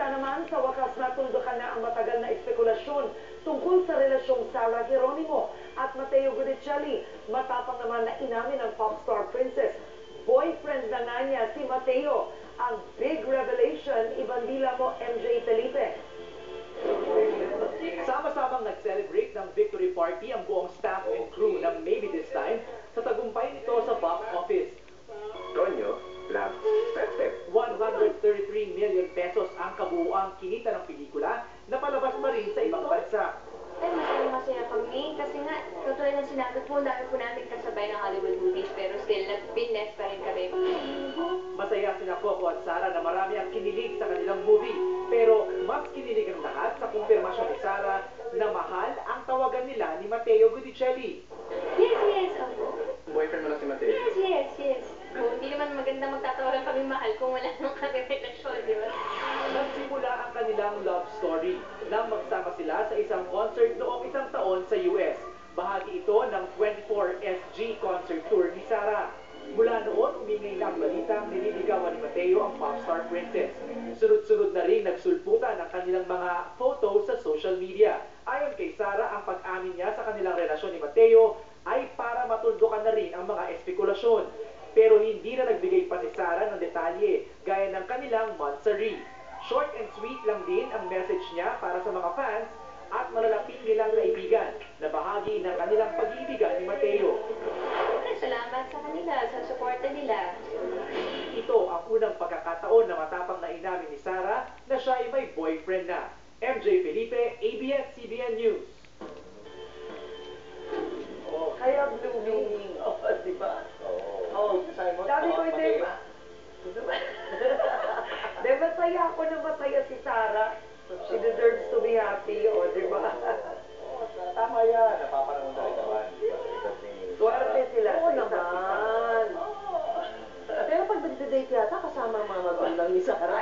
Naman, sa wakas natuldukan na ang matagal na espekulasyon tungkol sa relasyong Sara Geronimo at Mateo Gudicelli. Matapang naman na inamin ng pop star princess. Boyfriend na nga niya si Mateo. Ang big revelation, ibandila mo MJ Felipe. Sama-samang nag-celebrate ng victory party ang buong staff and crew ng Maybe This Time sa tagumpay nito sa box office. Tonyo, love, perfect. 133 million pesos ang kabuuang kinita ng pelikula na palabas pa rin sa ibang bansa. Ay, masaya kami kasi nga, katulad ng sinabi po, dami po namin kasabay ng Hollywood movies pero still, nag-binless pa rin kami. Masaya sina Coco at Sara na marami ang kinilig sa kanilang movie. Pero mas kinilig ang lahat sa kumpirmasyon ni Sara na mahal ang tawagan nila ni Mateo Gudicelli. Yes, opo. Boyfriend mo na si Mateo? Yes. Hindi naman maganda magtatawagan kami mahal kung wala naman kami relasyon, di ba? Nagsimula ang kanilang love story nang magsama sila sa isang concert noong isang taon sa US. Bahagi ito ng 24SG concert tour ni Sara. Mula noon, umingay na ang balitang nililigawan ni Mateo ang popstar princess. Sunod-sunod na rin nagsulputan ang kanilang mga photos sa social media. Ayon kay Sara, ang pag-amin niya sa kanilang relasyon ni Mateo ay para matuldukan na rin ang mga espekulasyon. Pero hindi na nagbigay pa si Sara ng detalye gaya ng kanilang monthsary. Short and sweet lang din ang message niya para sa mga fans at malalapit nilang kaibigan na bahagi ng kanilang pag-iibigan ni Mateo. Salamat sa kanila, sa suporta nila. Ito ang unang pagkakataon na matapang na inamin ni Sara na siya ay may boyfriend na. MJ Felipe, ABS-CBN News. Oh, kaya blooming. Oh, di ba? Oh, sabi ko, hindi. Di masaya ako na masaya si Sara. She deserves to be happy, o, di ba? Tama yan. Napapanahon na rin naman. Swerte sila Oo sa isa't isa. naman. Pero pag nagde-date yata, kasama ang mga magulang ni Sarah.